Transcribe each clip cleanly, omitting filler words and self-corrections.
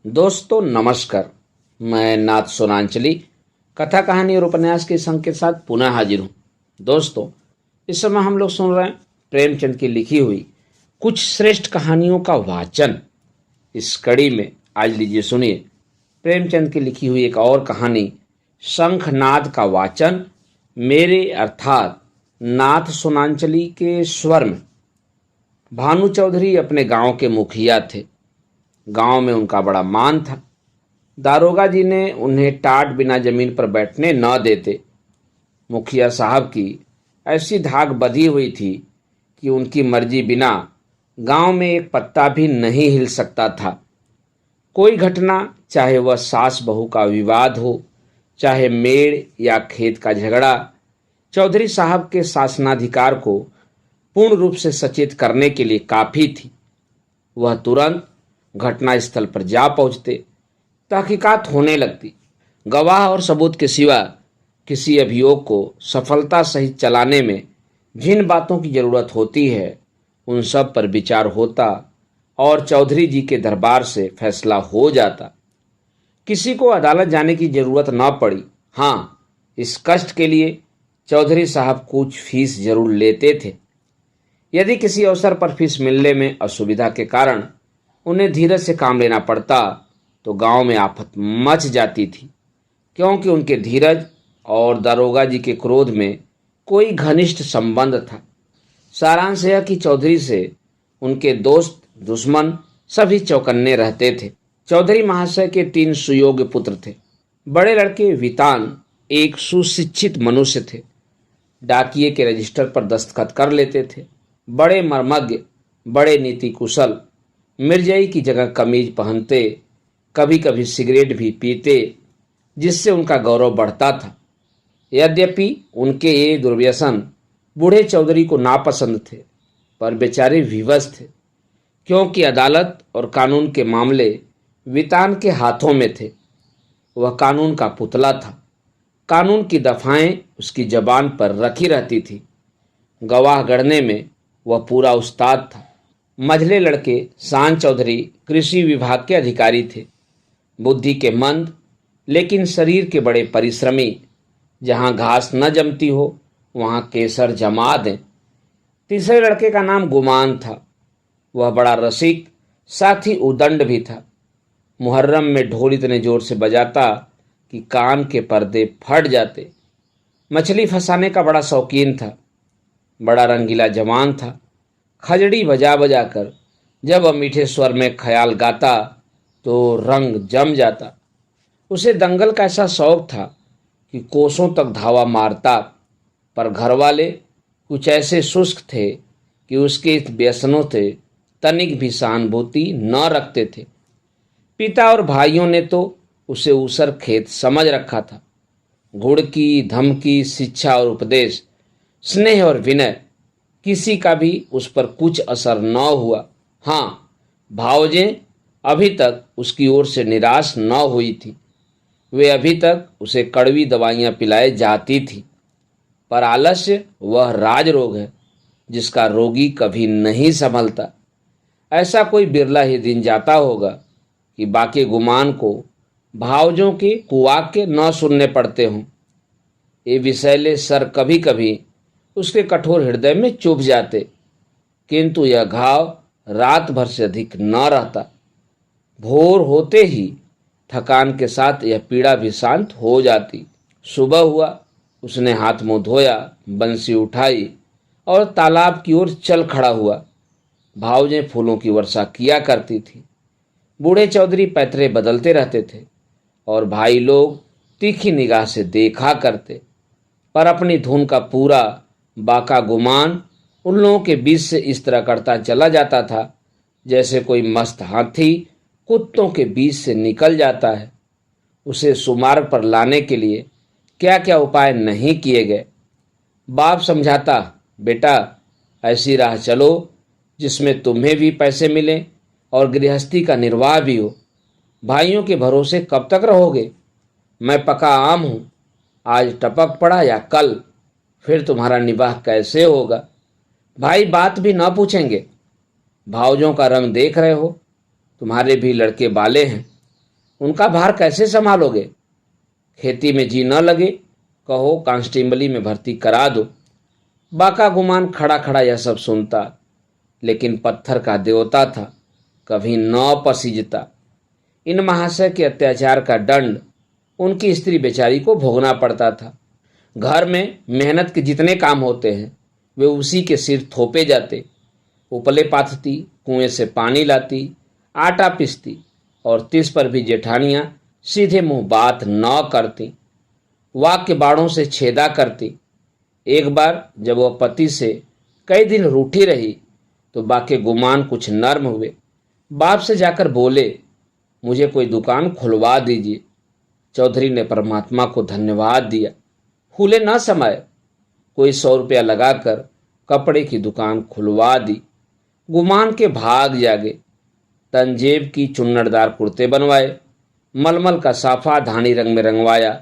दोस्तों नमस्कार। मैं नाथ सोनांचली कथा कहानी और उपन्यास के संग के साथ पुनः हाजिर हूँ। दोस्तों इस समय हम लोग सुन रहे हैं प्रेमचंद की लिखी हुई कुछ श्रेष्ठ कहानियों का वाचन। इस कड़ी में आज लीजिए सुनिए प्रेमचंद की लिखी हुई एक और कहानी शंखनाद का वाचन मेरे अर्थात नाथ सोनांचली के स्वर में। भानु चौधरी अपने गांव के मुखिया थे। गांव में उनका बड़ा मान था। दारोगा जी ने उन्हें टाट बिना जमीन पर बैठने न देते। मुखिया साहब की ऐसी धाक बधी हुई थी कि उनकी मर्जी बिना गांव में एक पत्ता भी नहीं हिल सकता था। कोई घटना, चाहे वह सास बहू का विवाद हो, चाहे मेड़ या खेत का झगड़ा, चौधरी साहब के शासनाधिकार को पूर्ण रूप से सचेत करने के लिए काफी थी। वह तुरंत घटनास्थल पर जा पहुंचते। तहकीकात होने लगती। गवाह और सबूत के सिवा किसी अभियोग को सफलता सहित चलाने में जिन बातों की जरूरत होती है उन सब पर विचार होता और चौधरी जी के दरबार से फैसला हो जाता। किसी को अदालत जाने की जरूरत न पड़ी। हाँ, इस कष्ट के लिए चौधरी साहब कुछ फीस जरूर लेते थे। यदि किसी अवसर पर फीस मिलने में असुविधा के कारण उन्हें धीरज से काम लेना पड़ता तो गांव में आफत मच जाती थी, क्योंकि उनके धीरज और दारोगा जी के क्रोध में कोई घनिष्ठ संबंध था। सारांश यह कि चौधरी से उनके दोस्त दुश्मन सभी चौकन्ने रहते थे। चौधरी महाशय के 3 सुयोग्य पुत्र थे। बड़े लड़के वितान एक सुशिक्षित मनुष्य थे। डाकिये के रजिस्टर पर दस्तखत कर लेते थे। बड़े मर्मज्ञ, बड़े नीति कुशल, मिर्जाई की जगह कमीज पहनते, कभी कभी सिगरेट भी पीते, जिससे उनका गौरव बढ़ता था। यद्यपि उनके ये दुर्व्यसन बूढ़े चौधरी को नापसंद थे, पर बेचारे विवश थे, क्योंकि अदालत और कानून के मामले वितान के हाथों में थे। वह कानून का पुतला था। कानून की दफाएं उसकी जबान पर रखी रहती थी। गवाह गढ़ने में वह पूरा उस्ताद था। मझले लड़के शान चौधरी कृषि विभाग के अधिकारी थे। बुद्धि के मंद लेकिन शरीर के बड़े परिश्रमी। जहां घास न जमती हो वहां केसर जमा दें। तीसरे लड़के का नाम गुमान था। वह बड़ा रसिक, साथ ही उदंड भी था। मुहर्रम में ढोल इतने जोर से बजाता कि कान के पर्दे फट जाते। मछली फंसाने का बड़ा शौकीन था। बड़ा रंगीला जवान था। खजड़ी बजा बजा कर जब वह मीठे स्वर में ख्याल गाता तो रंग जम जाता। उसे दंगल का ऐसा शौक था कि कोसों तक धावा मारता, पर घरवाले कुछ ऐसे शुष्क थे कि उसके इस व्यसनों से तनिक भी सहानुभूति न रखते थे। पिता और भाइयों ने तो उसे ऊसर खेत समझ रखा था। घुड़की, धमकी, शिक्षा और उपदेश, स्नेह और विनय, किसी का भी उस पर कुछ असर न हुआ। हाँ, भावजें अभी तक उसकी ओर से निराश न हुई थी। वे अभी तक उसे कड़वी दवाइयाँ पिलाए जाती थी, पर आलस्य वह राज रोग है जिसका रोगी कभी नहीं संभलता। ऐसा कोई बिरला ही दिन जाता होगा कि बाकी गुमान को भावजों के कुवाक्य न सुनने पड़ते हों। ये विषैले सर कभी कभी उसके कठोर हृदय में चुभ जाते, किंतु यह घाव रात भर से अधिक न रहता। भोर होते ही थकान के साथ यह पीड़ा भी शांत हो जाती। सुबह हुआ, उसने हाथ मुंह धोया, बंसी उठाई और तालाब की ओर चल खड़ा हुआ। भावजें फूलों की वर्षा किया करती थी। बूढ़े चौधरी पैतरे बदलते रहते थे और भाई लोग तीखी निगाह से देखा करते, पर अपनी धुन का पूरा बाका गुमान उन लोगों के बीच से इस तरह करता चला जाता था जैसे कोई मस्त हाथी कुत्तों के बीच से निकल जाता है। उसे सुमार्ग पर लाने के लिए क्या क्या उपाय नहीं किए गए। बाप समझाता, बेटा ऐसी राह चलो जिसमें तुम्हें भी पैसे मिलें और गृहस्थी का निर्वाह भी हो। भाइयों के भरोसे कब तक रहोगे? मैं पका आम हूँ, आज टपक पड़ा या कल, फिर तुम्हारा निवाह कैसे होगा? भाई बात भी ना पूछेंगे। भावजों का रंग देख रहे हो, तुम्हारे भी लड़के बाले हैं। उनका भार कैसे संभालोगे? खेती में जी न लगे, कहो कांस्टेबली में भर्ती करा दो। बाका गुमान खड़ा खड़ा यह सब सुनता, लेकिन पत्थर का देवता था, कभी न पसीजता। इन महाशय के अत्याचार का दंड उनकी स्त्री बेचारी को भोगना पड़ता था। घर में मेहनत के जितने काम होते हैं वे उसी के सिर थोपे जाते। उपले पाथती, कुएं से पानी लाती, आटा पीसती, और तिस पर भी जेठानियां सीधे मुंह बात न करती, वाक के बाड़ों से छेदा करती। एक बार जब वह पति से कई दिन रूठी रही तो बाके गुमान कुछ नर्म हुए। बाप से जाकर बोले, मुझे कोई दुकान खुलवा दीजिए। चौधरी ने परमात्मा को धन्यवाद दिया। फूले न समाये, कोई 100 रुपया लगाकर कपड़े की दुकान खुलवा दी। गुमान के भाग जागे। तंजेब की चुन्नड़दार कुर्ते बनवाए, मलमल का साफा धानी रंग में रंगवाया।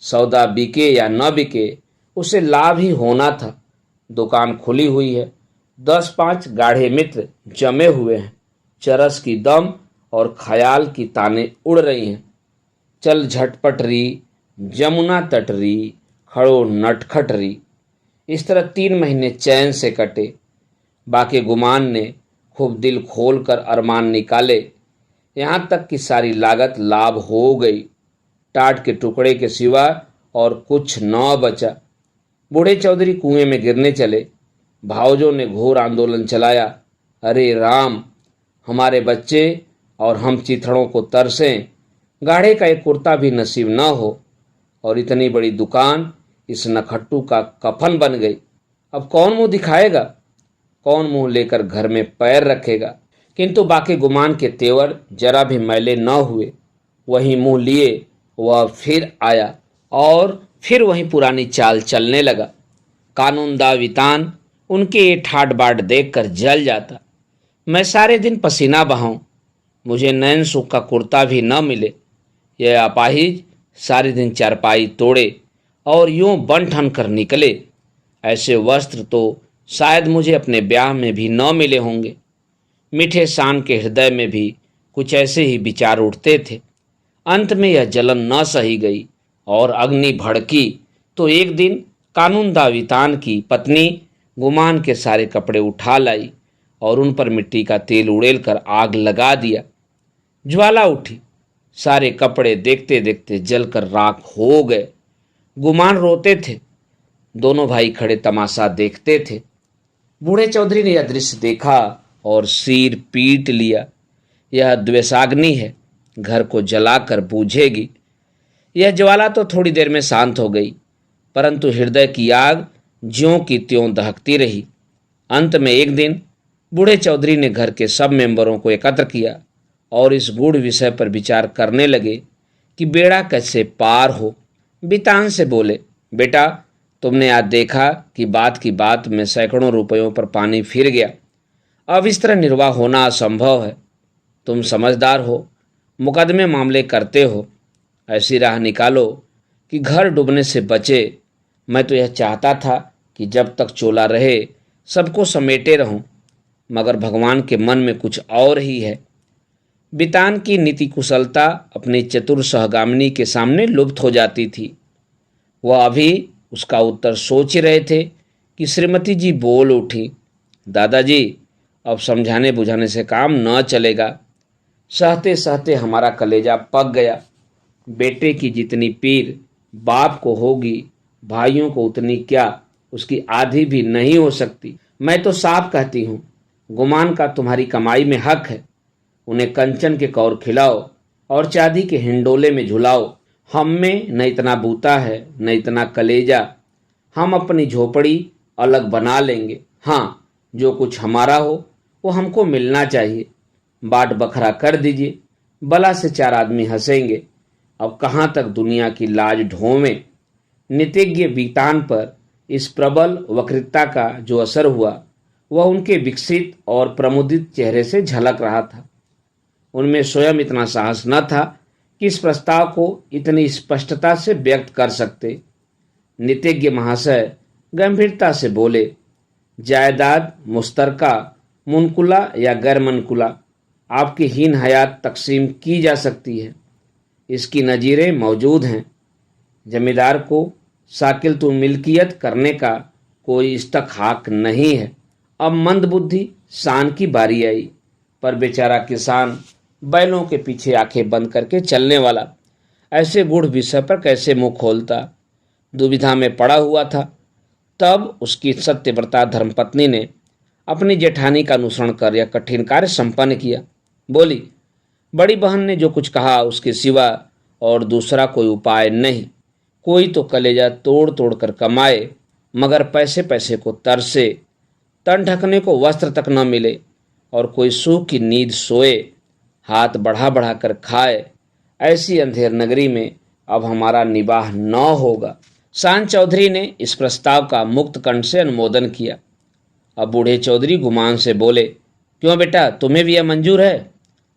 सौदा बिके या न बिके, उसे लाभ ही होना था। दुकान खुली हुई है, 10-5 गाढ़े मित्र जमे हुए हैं। चरस की दम और ख्याल की ताने उड़ रही हैं। चल झटपट री, जमुना तट री, खड़ो नटखट री। इस तरह 3 महीने चैन से कटे। बाकी गुमान ने खूब दिल खोल कर अरमान निकाले, यहाँ तक कि सारी लागत लाभ हो गई। टाट के टुकड़े के सिवा और कुछ न बचा। बूढ़े चौधरी कुएं में गिरने चले। भावजों ने घोर आंदोलन चलाया। अरे राम, हमारे बच्चे और हम चिथड़ों को तरसें, गाढ़े का एक कुर्ता भी नसीब न हो, और इतनी बड़ी दुकान इस नखट्टू का कफन बन गई। अब कौन मुंह दिखाएगा? कौन मुंह लेकर घर में पैर रखेगा? किंतु बाकी गुमान के तेवर जरा भी मैले न हुए। वही मुंह लिए वह फिर आया और फिर वही पुरानी चाल चलने लगा। कानून दा वितान उनके ये ठाट बाट देख कर जल जाता। मैं सारे दिन पसीना बहाऊं, मुझे नैन सुख का कुर्ता भी न मिले। यह अपाहिज सारे दिन चारपाई तोड़े और यूं बन ठन कर निकले। ऐसे वस्त्र तो शायद मुझे अपने ब्याह में भी न मिले होंगे। मीठे शान के हृदय में भी कुछ ऐसे ही विचार उठते थे। अंत में यह जलन न सही गई और अग्नि भड़की तो एक दिन कानून दावितान की पत्नी गुमान के सारे कपड़े उठा लाई और उन पर मिट्टी का तेल उड़ेल कर आग लगा दिया। ज्वाला उठी, सारे कपड़े देखते देखते जलकर राख हो गए। गुमान रोते थे, दोनों भाई खड़े तमाशा देखते थे। बूढ़े चौधरी ने यह दृश्य देखा और सिर पीट लिया। यह द्वेषाग्नि है, घर को जलाकर बूझेगी। यह ज्वाला तो थोड़ी देर में शांत हो गई, परंतु हृदय की आग ज्यों की त्यों दहकती रही। अंत में एक दिन बूढ़े चौधरी ने घर के सब मेंबरों को एकत्र किया और इस गूढ़ विषय पर विचार करने लगे कि बेड़ा कैसे पार हो। बितान से बोले, बेटा, तुमने आज देखा कि बात की बात में सैकड़ों रुपयों पर पानी फिर गया। अब इस तरह निर्वाह होना असंभव है। तुम समझदार हो, मुकदमे मामले करते हो, ऐसी राह निकालो कि घर डूबने से बचे। मैं तो यह चाहता था कि जब तक चोला रहे सबको समेटे रहूं, मगर भगवान के मन में कुछ और ही है। बितान की नीति कुशलता अपनी चतुर सहगामिनी के सामने लुप्त हो जाती थी। वह अभी उसका उत्तर सोच ही रहे थे कि श्रीमती जी बोल उठी, दादाजी, अब समझाने बुझाने से काम न चलेगा। सहते सहते हमारा कलेजा पक गया। बेटे की जितनी पीर बाप को होगी, भाइयों को उतनी क्या, उसकी आधी भी नहीं हो सकती। मैं तो साफ कहती हूँ, गुमान का तुम्हारी कमाई में हक है। उन्हें कंचन के कौर खिलाओ और चांदी के हिंडोले में झुलाओ। हम में न इतना बूता है न इतना कलेजा। हम अपनी झोपड़ी अलग बना लेंगे। हाँ, जो कुछ हमारा हो वो हमको मिलना चाहिए। बाट बखरा कर दीजिए, बला से 4 आदमी हंसेंगे। अब कहाँ तक दुनिया की लाज ढोवें। नीतिज्ञ बीतान पर इस प्रबल वक्तृता का जो असर हुआ वह उनके विकसित और प्रमुदित चेहरे से झलक रहा था। उनमें स्वयं इतना साहस न था कि इस प्रस्ताव को इतनी स्पष्टता से व्यक्त कर सकते। नीतिज्ञ महाशय गंभीरता से बोले, जायदाद मुश्तरका, मुनकुला या गैर मनकुला, आपकी हीन हयात तकसीम की जा सकती है। इसकी नज़ीरें मौजूद हैं। जमींदार को शाकिल तो मिल्कियत करने का कोई इस्तक हक नहीं है। अब मंदबुद्धि शान की बारी आई, पर बेचारा किसान बैलों के पीछे आंखें बंद करके चलने वाला ऐसे गूढ़ विषय पर कैसे मुंह खोलता। दुविधा में पड़ा हुआ था। तब उसकी सत्यव्रता धर्मपत्नी ने अपनी जेठानी का अनुसरण कर यह कठिन कार्य संपन्न किया। बोली, बड़ी बहन ने जो कुछ कहा उसके सिवा और दूसरा कोई उपाय नहीं। कोई तो कलेजा तोड़ तोड़ कर कमाए, मगर पैसे पैसे को तरसे, तन ढकने को वस्त्र तक न मिले, और कोई सुख की नींद सोए, हाथ बढ़ा बढ़ा कर खाए। ऐसी अंधेर नगरी में अब हमारा निवाह न होगा। शान चौधरी ने इस प्रस्ताव का मुक्त कंठ से अनुमोदन किया। अब बूढ़े चौधरी गुमान से बोले, क्यों बेटा, तुम्हें भी यह मंजूर है?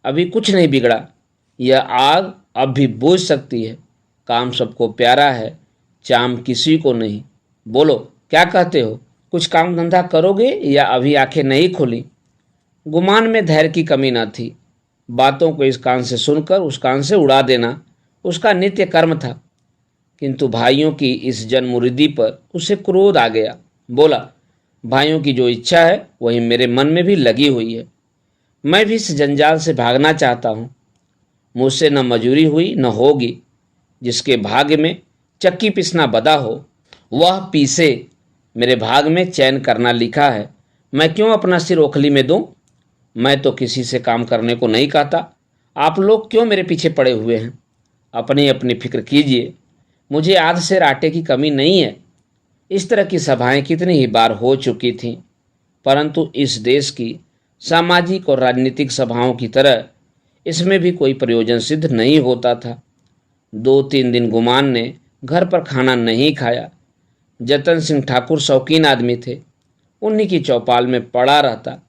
अभी कुछ नहीं बिगड़ा। यह आग अब भी बुझ सकती है। काम सबको प्यारा है, चाम किसी को नहीं। बोलो, क्या कहते हो? कुछ काम धंधा करोगे या अभी आंखें नहीं खोली? गुमान में धैर्य की कमी न थी। बातों को इस कान से सुनकर उस कान से उड़ा देना उसका नित्य कर्म था। किंतु भाइयों की इस जनमुरीदी पर उसे क्रोध आ गया। बोला, भाइयों की जो इच्छा है वही मेरे मन में भी लगी हुई है। मैं भी इस जंजाल से भागना चाहता हूँ। मुझसे न मजूरी हुई न होगी। जिसके भाग्य में चक्की पिसना बदा हो वह पीसे। मेरे भाग में चैन करना लिखा है। मैं क्यों अपना सिर ओखली में दूं? मैं तो किसी से काम करने को नहीं कहता। आप लोग क्यों मेरे पीछे पड़े हुए हैं? अपनी अपनी फिक्र कीजिए। मुझे आध सेर आटे की कमी नहीं है। इस तरह की सभाएं कितनी ही बार हो चुकी थीं, परंतु इस देश की सामाजिक और राजनीतिक सभाओं की तरह इसमें भी कोई प्रयोजन सिद्ध नहीं होता था। 2-3 दिन गुमान ने घर पर खाना नहीं खाया। जतन सिंह ठाकुर शौकीन आदमी थे, उन्हीं की चौपाल में पड़ा रहता।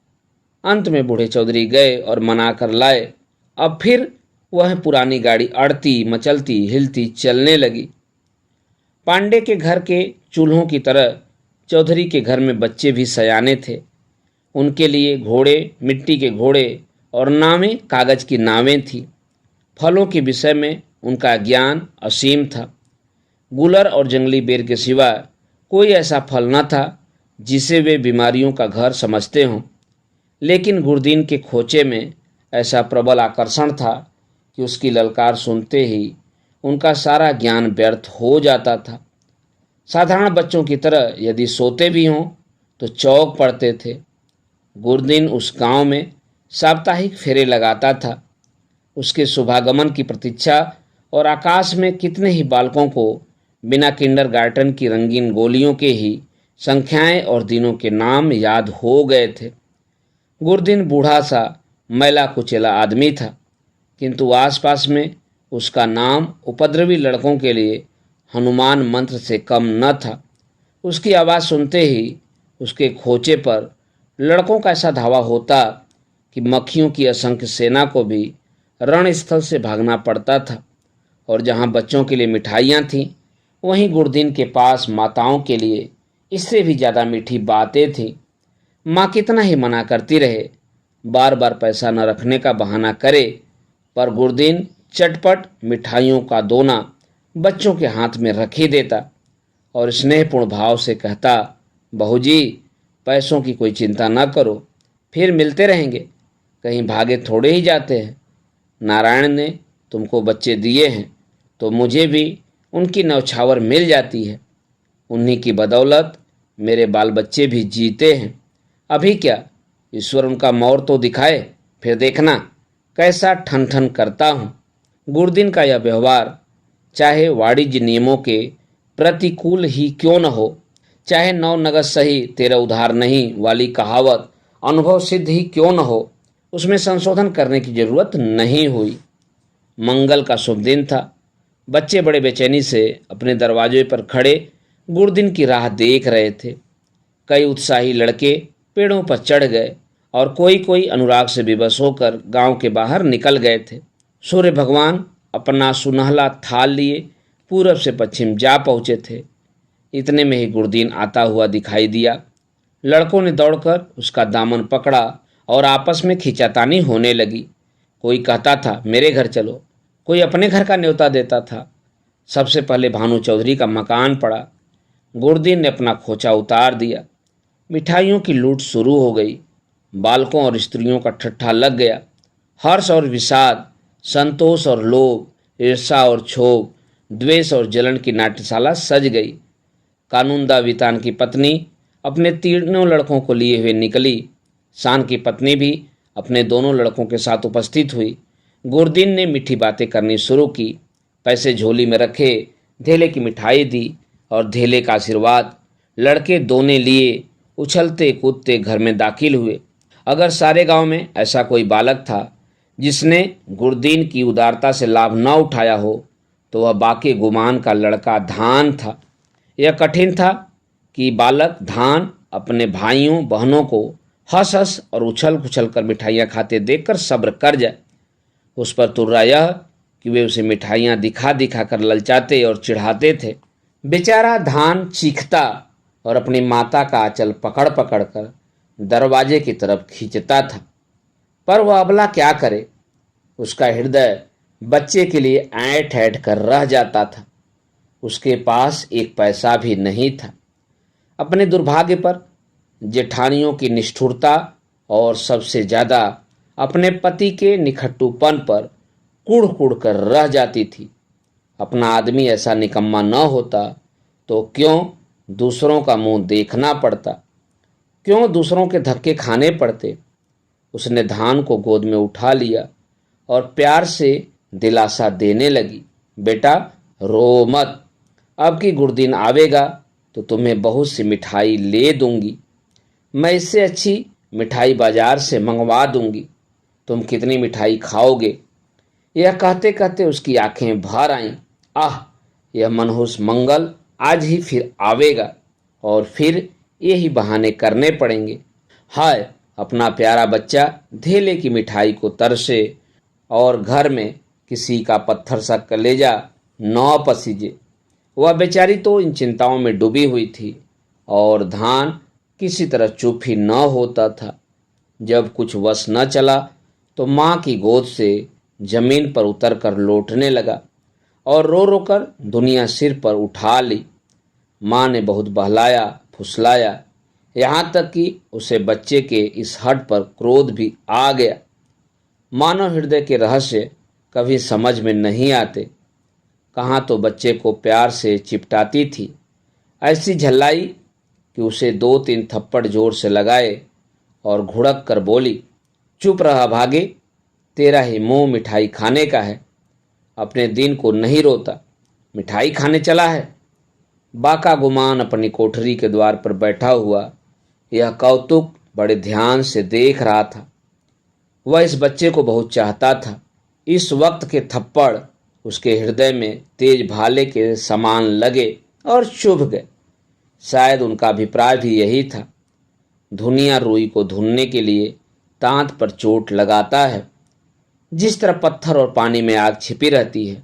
अंत में बूढ़े चौधरी गए और मना कर लाए। अब फिर वह पुरानी गाड़ी अड़ती मचलती हिलती चलने लगी। पांडे के घर के चूल्हों की तरह चौधरी के घर में बच्चे भी सयाने थे। उनके लिए घोड़े, मिट्टी के घोड़े और नावें कागज की नावें थीं। फलों के विषय में उनका ज्ञान असीम था। गुलर और जंगली बेर के सिवा कोई ऐसा फल न था जिसे वे बीमारियों का घर समझते हों। लेकिन गुरदीन के खोचे में ऐसा प्रबल आकर्षण था कि उसकी ललकार सुनते ही उनका सारा ज्ञान व्यर्थ हो जाता था। साधारण बच्चों की तरह यदि सोते भी हों तो चौक पड़ते थे। गुरदीन उस गांव में साप्ताहिक फेरे लगाता था। उसके शुभागमन की प्रतीक्षा और आकाश में कितने ही बालकों को बिना किंडरगार्टन की रंगीन गोलियों के ही संख्याएं और दिनों के नाम याद हो गए थे। गुरदीन बूढ़ा सा मैला कुचेला आदमी था, किंतु आसपास में उसका नाम उपद्रवी लड़कों के लिए हनुमान मंत्र से कम न था। उसकी आवाज़ सुनते ही उसके खोचे पर लड़कों का ऐसा धावा होता कि मक्खियों की असंख्य सेना को भी रणस्थल से भागना पड़ता था। और जहाँ बच्चों के लिए मिठाइयाँ थीं, वहीं गुरदीन के पास माताओं के लिए इससे भी ज़्यादा मीठी बातें थीं। माँ कितना ही मना करती रहे, बार बार पैसा न रखने का बहाना करे, पर गुरदीन चटपट मिठाइयों का दोना बच्चों के हाथ में रख ही देता और स्नेहपूर्ण भाव से कहता, बहू जी, पैसों की कोई चिंता न करो, फिर मिलते रहेंगे, कहीं भागे थोड़े ही जाते हैं। नारायण ने तुमको बच्चे दिए हैं तो मुझे भी उनकी नौछावर मिल जाती है। उन्हीं की बदौलत मेरे बाल बच्चे भी जीते हैं। अभी क्या, ईश्वर उनका मौर तो दिखाए, फिर देखना कैसा ठन ठन करता हूँ। गुरदीन का यह व्यवहार चाहे वाणिज्य नियमों के प्रतिकूल ही क्यों न हो, चाहे 9 नगद सही 13 उधार नहीं वाली कहावत अनुभव सिद्ध ही क्यों न हो, उसमें संशोधन करने की जरूरत नहीं हुई। मंगल का शुभ दिन था। बच्चे बड़े बेचैनी से अपने दरवाजे पर खड़े गुरदीन की राह देख रहे थे। कई उत्साही लड़के पेड़ों पर चढ़ गए और कोई कोई अनुराग से विवश होकर गांव के बाहर निकल गए थे। सूर्य भगवान अपना सुनहला थाल लिए पूरब से पश्चिम जा पहुँचे थे। इतने में ही गुरदीन आता हुआ दिखाई दिया। लड़कों ने दौड़कर उसका दामन पकड़ा और आपस में खींचातानी होने लगी। कोई कहता था, मेरे घर चलो, कोई अपने घर का न्योता देता था। सबसे पहले भानु चौधरी का मकान पड़ा। गुरदीन ने अपना खोचा उतार दिया। मिठाइयों की लूट शुरू हो गई। बालकों और स्त्रियों का ठट्ठा लग गया। हर्ष और विषाद, संतोष और लोभ, ईर्षा और क्षोभ, द्वेष और जलन की नाट्यशाला सज गई। कानूनदा वितान की पत्नी अपने तीनों लड़कों को लिए हुए निकली। शान की पत्नी भी अपने दोनों लड़कों के साथ उपस्थित हुई। गुरदीन ने मीठी बातें करनी शुरू की। पैसे झोली में रखे, धेले की मिठाई दी और धेले का आशीर्वाद। लड़के दोने लिए उछलते कूदते घर में दाखिल हुए। अगर सारे गांव में ऐसा कोई बालक था जिसने गुरदीन की उदारता से लाभ न उठाया हो तो वह बाकी गुमान का लड़का धान था। यह कठिन था कि बालक धान अपने भाइयों बहनों को हंस हंस और उछल कुछल कर मिठाइयाँ खाते देखकर सब्र कर जाए। उस पर तुर्रा यह कि वे उसे मिठाइयाँ दिखा दिखा कर ललचाते और चिढ़ाते थे। बेचारा धान चीखता और अपनी माता का आंचल पकड़ पकड़ कर दरवाजे की तरफ खींचता था, पर वह अबला क्या करे। उसका हृदय बच्चे के लिए ऐंठ ऐंठ कर रह जाता था। उसके पास एक पैसा भी नहीं था। अपने दुर्भाग्य पर, जेठानियों की निष्ठुरता और सबसे ज्यादा अपने पति के निखट्टूपन पर कुढ़ कुढ़ कर रह जाती थी। अपना आदमी ऐसा निकम्मा न होता तो क्यों दूसरों का मुंह देखना पड़ता, क्यों दूसरों के धक्के खाने पड़ते। उसने धान को गोद में उठा लिया और प्यार से दिलासा देने लगी, बेटा रो मत, अब की गुरदीन आवेगा तो तुम्हें बहुत सी मिठाई ले दूंगी। मैं इससे अच्छी मिठाई बाजार से मंगवा दूंगी। तुम कितनी मिठाई खाओगे। यह कहते कहते उसकी आंखें भर आईं। आह, यह मनहूस मंगल आज ही फिर आवेगा और फिर यही बहाने करने पड़ेंगे। हाय, अपना प्यारा बच्चा धेले की मिठाई को तरसे और घर में किसी का पत्थर सा कलेजा न पसीजे। वह बेचारी तो इन चिंताओं में डूबी हुई थी और धान किसी तरह चुप ही न होता था। जब कुछ वश न चला तो माँ की गोद से जमीन पर उतर कर लौटने लगा और रो रो कर दुनिया सिर पर उठा ली। माँ ने बहुत बहलाया फुसलाया, यहाँ तक कि उसे बच्चे के इस हट पर क्रोध भी आ गया। मानव हृदय के रहस्य कभी समझ में नहीं आते। कहाँ तो बच्चे को प्यार से चिपटाती थी, ऐसी झल्लाई कि उसे 2-3 थप्पड़ जोर से लगाए और घुड़क कर बोली, चुप रहा भागे, तेरा ही मुंह मिठाई खाने का है। अपने दिन को नहीं रोता, मिठाई खाने चला है। बाका गुमान अपनी कोठरी के द्वार पर बैठा हुआ यह कौतुक बड़े ध्यान से देख रहा था। वह इस बच्चे को बहुत चाहता था। इस वक्त के थप्पड़ उसके हृदय में तेज भाले के समान लगे और चुभ गए। शायद उनका अभिप्राय भी यही था। धुनिया रुई को धुनने के लिए तांत पर चोट लगाता है। जिस तरह पत्थर और पानी में आग छिपी रहती है,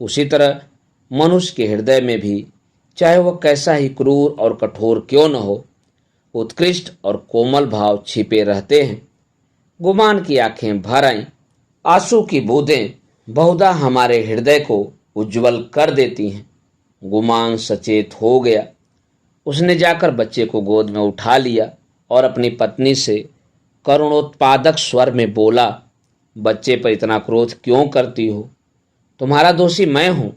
उसी तरह मनुष्य के हृदय में भी, चाहे वह कैसा ही क्रूर और कठोर क्यों न हो, उत्कृष्ट और कोमल भाव छिपे रहते हैं। गुमान की आंखें भर आईं। आंसू की बूंदें बहुधा हमारे हृदय को उज्जवल कर देती हैं। गुमान सचेत हो गया। उसने जाकर बच्चे को गोद में उठा लिया और अपनी पत्नी से करुणोत्पादक स्वर में बोला, बच्चे पर इतना क्रोध क्यों करती हो? तुम्हारा दोषी मैं हूं।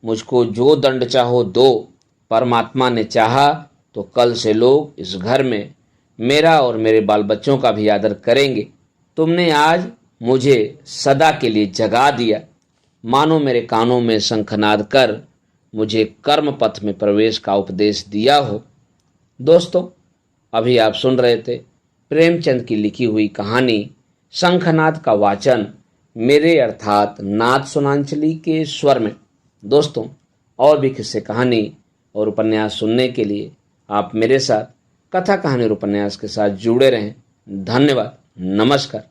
मुझको जो दंड चाहो दो। परमात्मा ने चाहा तो कल से लोग इस घर में मेरा और मेरे बाल बच्चों का भी आदर करेंगे। तुमने आज मुझे सदा के लिए जगा दिया, मानो मेरे कानों में शंखनाद कर मुझे कर्म पथ में प्रवेश का उपदेश दिया हो। दोस्तों, अभी आप सुन रहे थे प्रेमचंद की लिखी हुई कहानी शंखनाद का वाचन मेरे अर्थात नाथ सोनांचली के स्वर में। दोस्तों, और भी किस्से कहानी और उपन्यास सुनने के लिए आप मेरे साथ कथा कहानी और उपन्यास के साथ जुड़े रहें। धन्यवाद। नमस्कार।